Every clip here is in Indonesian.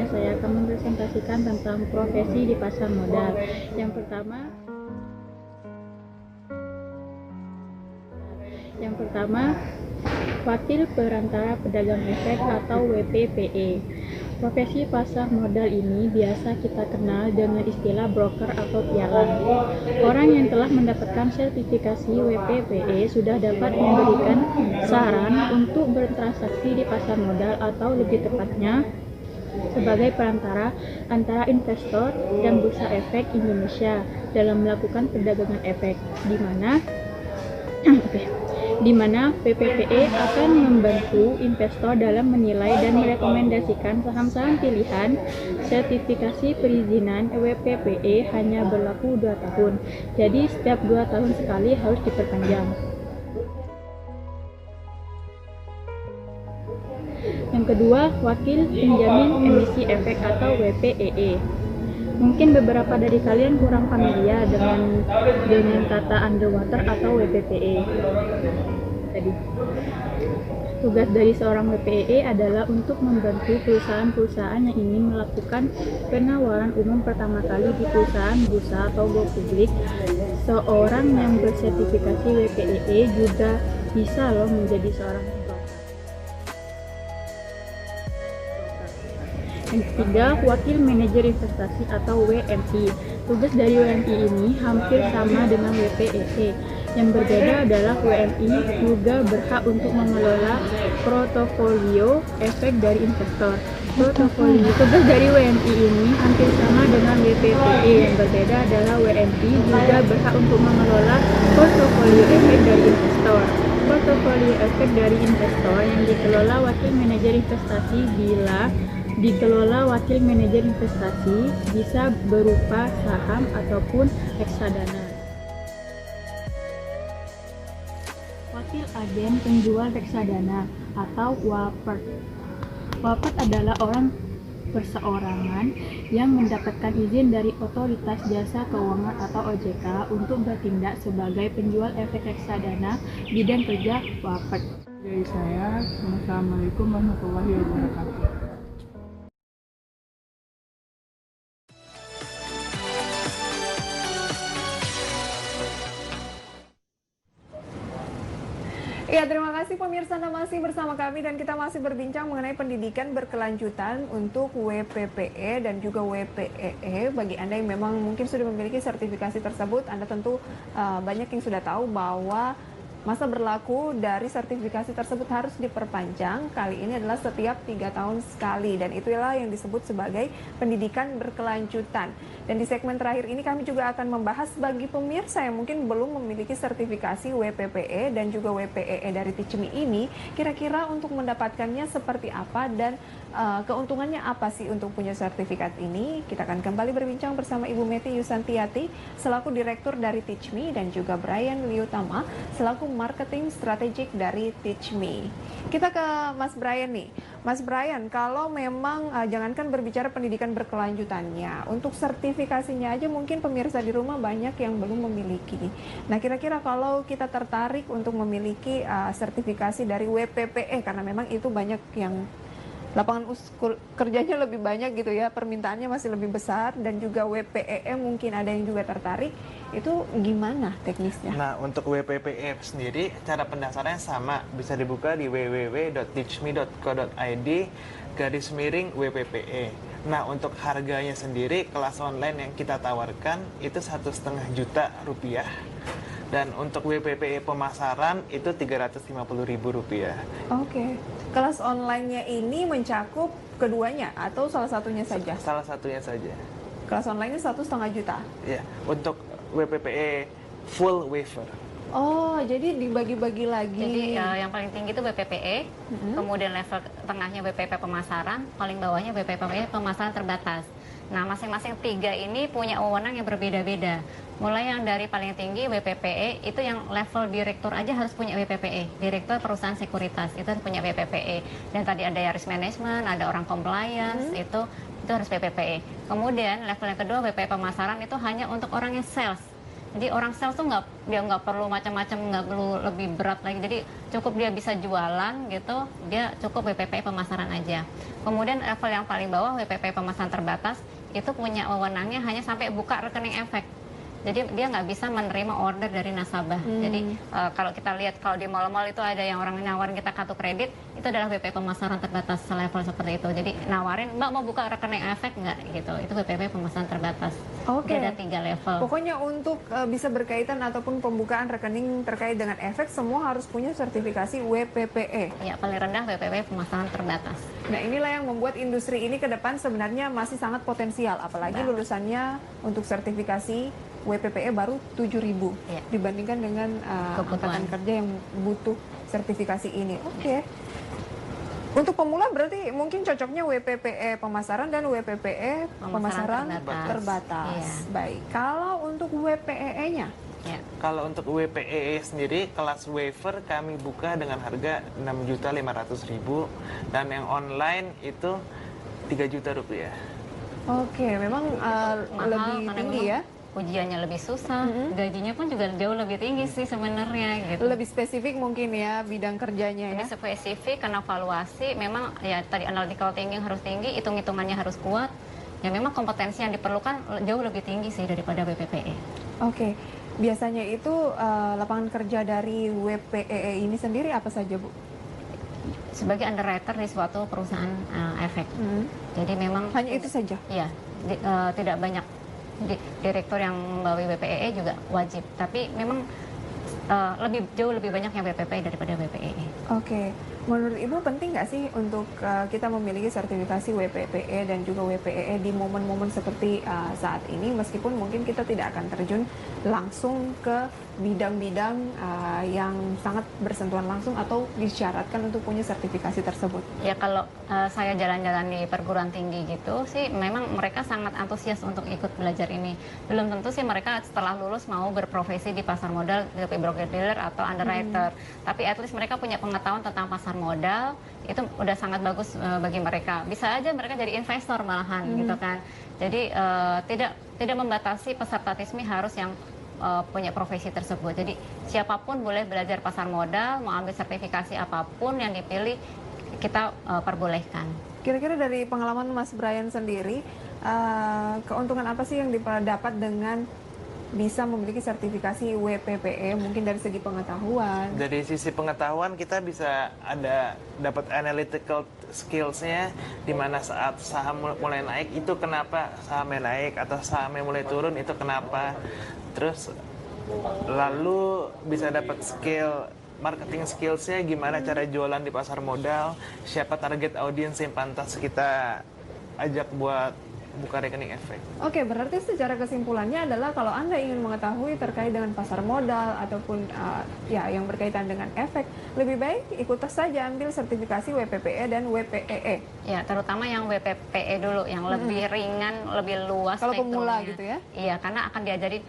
Saya akan mempresentasikan tentang profesi di pasar modal. Yang pertama, wakil perantara pedagang efek atau WPPE. Profesi pasar modal ini biasa kita kenal dengan istilah broker atau pialang. Orang yang telah mendapatkan sertifikasi WPPE sudah dapat memberikan saran untuk bertransaksi di pasar modal atau lebih tepatnya sebagai perantara antara investor dan Bursa Efek Indonesia dalam melakukan perdagangan efek, di mana WPPE akan membantu investor dalam menilai dan merekomendasikan saham-saham pilihan. Sertifikasi perizinan WPPE hanya berlaku 2 tahun, jadi setiap 2 tahun sekali harus diperpanjang. Yang kedua, wakil penjamin emisi efek atau WPEE. Mungkin beberapa dari kalian kurang familiar dengan kata underwater atau WPPE. Tugas dari seorang WPEE adalah untuk membantu perusahaan-perusahaan yang ingin melakukan penawaran umum pertama kali di perusahaan bursa atau go publik. Seorang yang bersertifikasi WPEE juga bisa menjadi seorang. Yang ketiga, wakil manajer investasi atau WMI. Tugas dari WMI ini hampir sama dengan WPEE. Yang berbeda adalah WMI juga berhak untuk mengelola portofolio efek dari investor. Tugas dari WMI ini hampir sama dengan WPPE. Yang berbeda adalah WMI juga berhak untuk mengelola portofolio efek dari investor. Portofolio efek dari investor yang dikelola wakil manajer investasi dikelola wakil manajer investasi bisa berupa saham ataupun reksadana. Wakil agen penjual reksadana atau WAPER. WAPER adalah orang perseorangan yang mendapatkan izin dari Otoritas Jasa Keuangan atau OJK untuk bertindak sebagai penjual efek reksadana bidang kerja WAPER. Dari saya, Assalamualaikum warahmatullahi wabarakatuh. Ya, terima kasih pemirsa, Anda masih bersama kami dan kita masih berbincang mengenai pendidikan berkelanjutan untuk WPPE dan juga WPEE. Bagi Anda yang memang mungkin sudah memiliki sertifikasi tersebut, Anda tentu banyak yang sudah tahu bahwa masa berlaku dari sertifikasi tersebut harus diperpanjang. Kali ini adalah setiap 3 tahun sekali dan itulah yang disebut sebagai pendidikan berkelanjutan. Dan di segmen terakhir ini kami juga akan membahas bagi pemirsa yang mungkin belum memiliki sertifikasi WPPE dan juga WPEE dari Teachme ini, kira-kira untuk mendapatkannya seperti apa dan keuntungannya apa sih untuk punya sertifikat ini. Kita akan kembali berbincang bersama Ibu Meti Yusantiati selaku Direktur dari Teachme dan juga Brian Liutama selaku Marketing Strategik dari Teachme. Kita ke Mas Brian nih. Mas Brian, kalau memang jangankan berbicara pendidikan berkelanjutannya, untuk sertifikasinya aja mungkin pemirsa di rumah banyak yang belum memiliki. Nah, kira-kira kalau kita tertarik untuk memiliki sertifikasi dari WPPE, karena memang itu banyak yang lapangan kerjanya lebih banyak gitu ya, permintaannya masih lebih besar, dan juga WPEE mungkin ada yang juga tertarik, itu gimana teknisnya? Nah, untuk WPPE sendiri cara pendaftarannya sama, bisa dibuka di www.teachme.co.id/WPPE. Nah, untuk harganya sendiri kelas online yang kita tawarkan itu 1,5 juta rupiah. Dan untuk WPPE pemasaran itu Rp350.000. Oke. Kelas online-nya ini mencakup keduanya atau salah satunya saja? Salah satunya saja. Kelas online-nya 1,5 juta? Ya, untuk WPPE full waiver. Oh, jadi dibagi-bagi lagi. Jadi yang paling tinggi itu BPPE, kemudian level tengahnya BPP pemasaran, paling bawahnya BPP pemasaran terbatas. Nah, masing-masing tiga ini punya wewenang yang berbeda-beda. Mulai yang dari paling tinggi BPPE, itu yang level direktur aja harus punya BPPE. Direktur perusahaan sekuritas, itu harus punya BPPE. Dan tadi ada risk management, ada orang compliance, itu harus BPPE. Kemudian level yang kedua BPP pemasaran itu hanya untuk orang yang sales. Jadi orang sales tuh dia nggak perlu macam-macam, nggak perlu lebih berat lagi. Jadi cukup dia bisa jualan gitu, dia cukup BPP pemasaran aja. Kemudian level yang paling bawah BPP pemasaran terbatas itu punya wewenangnya hanya sampai buka rekening efek. Jadi dia nggak bisa menerima order dari nasabah. Jadi kalau kita lihat kalau di mall-mall itu ada yang orang nawarin kita kartu kredit, itu adalah BPP pemasaran terbatas level seperti itu. Jadi nawarin, Mbak mau buka rekening efek nggak gitu, itu BPP pemasaran terbatas. Oke. Ada 3 level. Pokoknya untuk bisa berkaitan ataupun pembukaan rekening terkait dengan efek, semua harus punya sertifikasi WPPE. Ya, paling rendah BPP pemasaran terbatas. Nah, inilah yang membuat industri ini ke depan sebenarnya masih sangat potensial, apalagi lulusannya untuk sertifikasi WPPE baru 7.000 Ya. dibandingkan dengan Kebutuhan. angkatan kerja yang butuh sertifikasi ini. Oke. Untuk pemula berarti mungkin cocoknya WPPE pemasaran dan WPPE pemasaran terbatas. Iya. Baik. Kalau untuk WPEE-nya? Ya. Kalau untuk WPEE sendiri, kelas waiver kami buka dengan harga 6.500.000 dan yang online itu 3 juta rupiah. Oke, memang Mahal, lebih karena tinggi memang ya. Ujiannya lebih susah, gajinya pun juga jauh lebih tinggi sih sebenarnya gitu. Lebih spesifik mungkin ya bidang kerjanya ya. Lebih spesifik karena valuasi memang ya tadi analytical thinking harus tinggi, hitung-hitungannya harus kuat. Ya memang kompetensi yang diperlukan jauh lebih tinggi sih daripada BPPE. Oke. Biasanya itu lapangan kerja dari WPEE ini sendiri apa saja, Bu? Sebagai underwriter di suatu perusahaan efek. Jadi memang Hanya itu saja? ya tidak banyak direktur yang membawa BPEE juga wajib, tapi memang jauh lebih banyak yang BPPE daripada BPEE. Oke, menurut Ibu penting nggak sih untuk kita memiliki sertifikasi WPPE dan juga WPEE di momen-momen seperti saat ini, meskipun mungkin kita tidak akan terjun langsung ke bidang-bidang yang sangat bersentuhan langsung atau disyaratkan untuk punya sertifikasi tersebut? Ya kalau saya jalan-jalan di perguruan tinggi gitu sih, memang mereka sangat antusias untuk ikut belajar ini. Belum tentu sih mereka setelah lulus mau berprofesi di pasar modal, seperti broker dealer atau underwriter. Tapi at least mereka punya pengetahuan tentang pasar modal, itu udah sangat bagus bagi mereka. Bisa aja mereka jadi investor malahan gitu kan. Jadi tidak membatasi peserta TISMI harus yang punya profesi tersebut. Jadi siapapun boleh belajar pasar modal, mau ambil sertifikasi apapun yang dipilih kita perbolehkan. Kira-kira dari pengalaman Mas Brian sendiri, keuntungan apa sih yang didapat dengan bisa memiliki sertifikasi WPPE? Mungkin dari segi pengetahuan. Dari sisi pengetahuan kita bisa dapat analytical skills-nya, di mana saat saham mulai naik itu kenapa sahamnya naik, atau sahamnya mulai turun itu kenapa. Terus lalu bisa dapat marketing skills-nya, gimana cara jualan di pasar modal, siapa target audiens yang pantas kita ajak buat buka rekening efek. Oke, berarti secara kesimpulannya adalah kalau Anda ingin mengetahui terkait dengan pasar modal ataupun ya yang berkaitan dengan efek, lebih baik ikut saja ambil sertifikasi WPPE dan WPEE. Ya, terutama yang WPPE dulu, yang lebih ringan, lebih luas. Kalau pemula spektrumnya. gitu ya? Iya, karena akan diajarin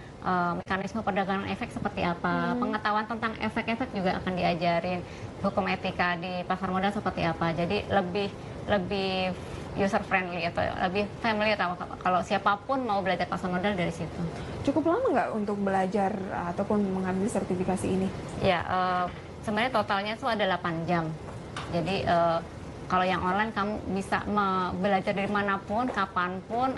mekanisme perdagangan efek seperti apa, pengetahuan tentang efek-efek juga akan diajarin, hukum etika di pasar modal seperti apa. Jadi lebih user friendly atau lebih family, atau kalau siapapun mau belajar pasar modal dari situ. Cukup lama nggak untuk belajar ataupun mengambil sertifikasi ini? Ya, sebenarnya totalnya itu ada 8 jam. Jadi kalau yang online kamu bisa belajar dari manapun, kapanpun,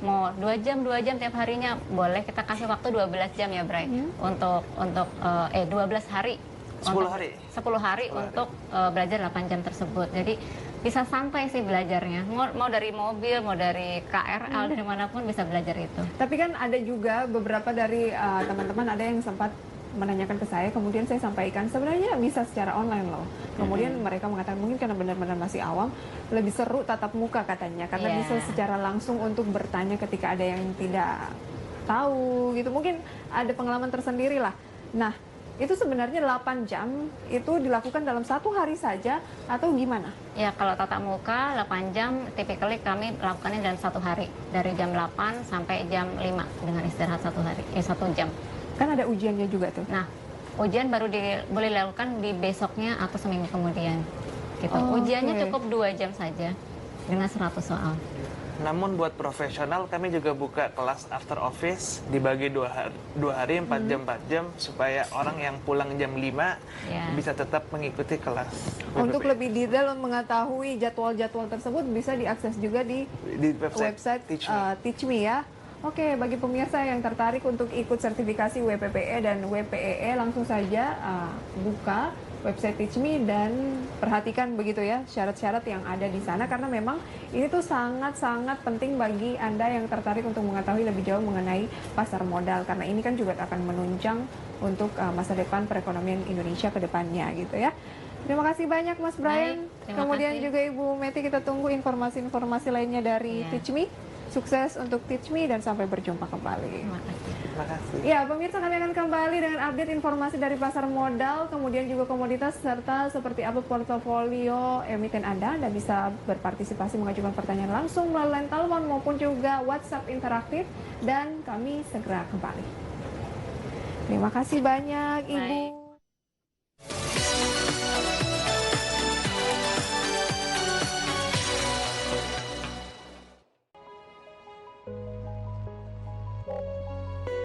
mau 2 jam tiap harinya boleh. Kita kasih waktu 12 jam ya, Bray, untuk 12 hari. 10 hari? 10 hari untuk belajar 8 jam tersebut. Jadi bisa santai sih belajarnya. Mau dari mobil, mau dari KRL, dari manapun bisa belajar itu. Tapi kan ada juga beberapa dari teman-teman ada yang sempat menanyakan ke saya, kemudian saya sampaikan sebenarnya bisa secara online loh. Kemudian mereka mengatakan mungkin karena benar-benar masih awam, lebih seru tatap muka katanya, karena bisa secara langsung untuk bertanya ketika ada yang tidak tahu gitu. Mungkin ada pengalaman tersendiri lah. Nah, itu sebenarnya 8 jam itu dilakukan dalam satu hari saja atau gimana? Ya, kalau tatap muka 8 jam, typically kami lakukannya dalam satu hari. Dari jam 8 sampai jam 5 dengan istirahat satu hari, 1 jam. Kan ada ujiannya juga tuh. Nah, ujian baru boleh dilakukan di besoknya atau seminggu kemudian. Gitu. Oh, Ujiannya oke. cukup 2 jam saja dengan 100 soal. Namun buat profesional kami juga buka kelas after office dibagi 2 hari 4 jam 4 jam supaya orang yang pulang jam 5 Ya. bisa tetap mengikuti kelas. Untuk WPPE. lebih detail mengetahui jadwal-jadwal tersebut bisa diakses juga di website Teach Me. Teach Me ya. Oke, bagi pemirsa yang tertarik untuk ikut sertifikasi WPPE dan WPEE langsung saja buka website Teach Me dan perhatikan begitu ya syarat-syarat yang ada di sana karena memang ini tuh sangat-sangat penting bagi Anda yang tertarik untuk mengetahui lebih jauh mengenai pasar modal karena ini kan juga akan menunjang untuk masa depan perekonomian Indonesia ke depannya gitu ya. Terima kasih banyak Mas Brian. Baik, terima Kemudian kasih. juga Ibu Meti, kita tunggu informasi-informasi lainnya dari Iya. Teach Me. Sukses untuk Teach Me dan sampai berjumpa kembali. Terima kasih. Terima kasih. Ya, pemirsa, kami akan kembali dengan update informasi dari pasar modal, kemudian juga komoditas, serta seperti apa portofolio emiten Anda. Anda bisa berpartisipasi mengajukan pertanyaan langsung melalui line telepon maupun juga WhatsApp interaktif, dan kami segera kembali. Terima kasih banyak, Ibu. Baik.